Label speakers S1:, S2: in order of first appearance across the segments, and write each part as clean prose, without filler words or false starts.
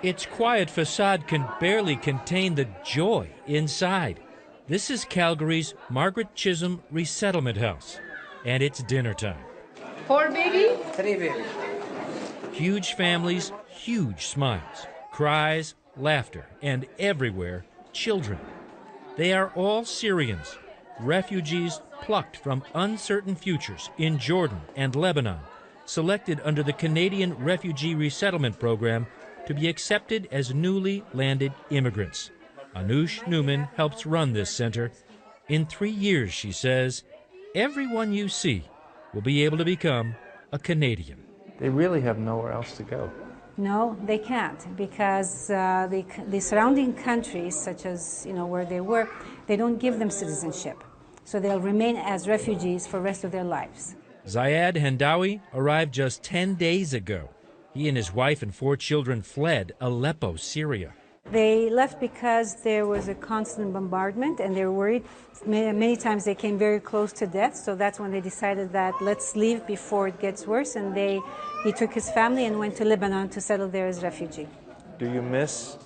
S1: Its quiet facade can barely contain the joy inside. This is Calgary's Margaret Chisholm Resettlement House, and it's dinner time.
S2: 4 baby?
S3: 3 baby.
S1: Huge families, huge smiles, cries, laughter, and everywhere, children. They are all Syrians, refugees plucked from uncertain futures in Jordan and Lebanon, selected under the Canadian Refugee Resettlement Program to be accepted as newly landed immigrants. Anoush Newman helps run this center. In 3 years, she says, everyone you see will be able to become a Canadian.
S4: They really have nowhere else to go.
S5: No, they can't, because the surrounding countries, such as where they were, they don't give them citizenship. So they'll remain as refugees for the rest of their lives.
S1: Zayad Hendawi arrived just 10 days ago. He and his wife and 4 children fled Aleppo, Syria.
S5: They left because there was a constant bombardment and they were worried. Many times they came very close to death, so that's when they decided that let's leave before it gets worse, and he took his family and went to Lebanon to settle there as refugee.
S4: Do you miss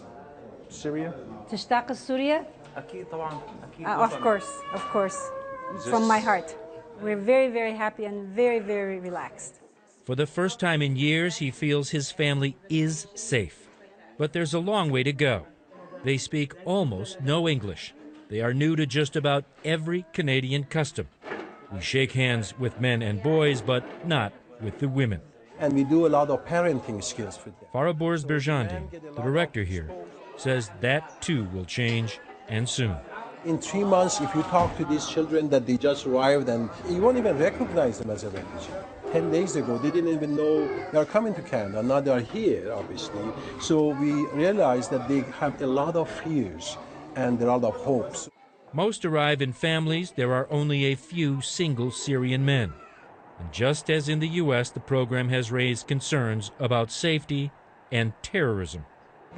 S4: Syria?
S5: تشتاق سوريا? Of course, from my heart. We're very, very happy and very, very relaxed.
S1: For the first time in years, he feels his family is safe. But there's a long way to go. They speak almost no English. They are new to just about every Canadian custom. We shake hands with men and boys, but not with the women.
S6: And we do a lot of parenting skills with them.
S1: Farabourz Berjandi, the director here, says that too will change, and soon.
S6: In 3 months, if you talk to these children that they just arrived, and you won't even recognize them as a refugee. 10 days ago, they didn't even know they are coming to Canada. Now they are here, obviously. So we realized that they have a lot of fears and a lot of hopes.
S1: Most arrive in families. There are only a few single Syrian men. And just as in the U.S., the program has raised concerns about safety and terrorism.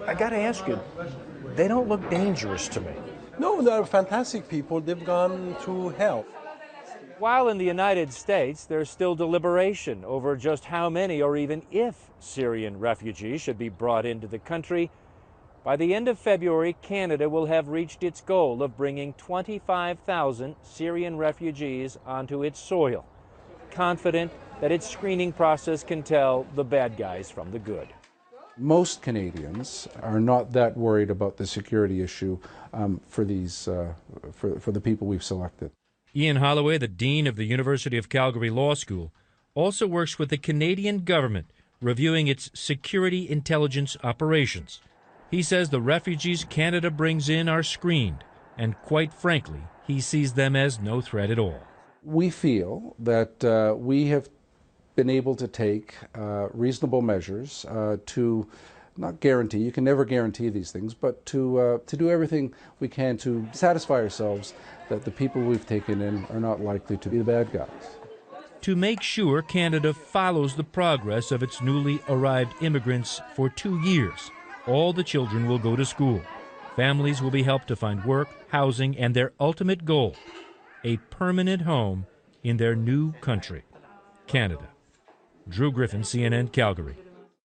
S4: I got to ask you, they don't look dangerous to me.
S6: No, they're fantastic people. They've gone through hell.
S1: While in the United States, there's still deliberation over just how many or even if Syrian refugees should be brought into the country. By the end of February, Canada will have reached its goal of bringing 25,000 Syrian refugees onto its soil, confident that its screening process can tell the bad guys from the good.
S7: Most Canadians are not that worried about the security issue for the people we've selected.
S1: Ian Holloway, the Dean of the University of Calgary Law School, also works with the Canadian government reviewing its security intelligence operations. He says the refugees Canada brings in are screened, and quite frankly, he sees them as no threat at all.
S7: We feel that we have been able to take reasonable measures to not guarantee, you can never guarantee these things, but to do everything we can to satisfy ourselves that the people we've taken in are not likely to be the bad guys.
S1: To make sure Canada follows the progress of its newly arrived immigrants for 2 years, all the children will go to school. Families will be helped to find work, housing, and their ultimate goal, a permanent home in their new country, Canada. Drew Griffin, CNN, Calgary.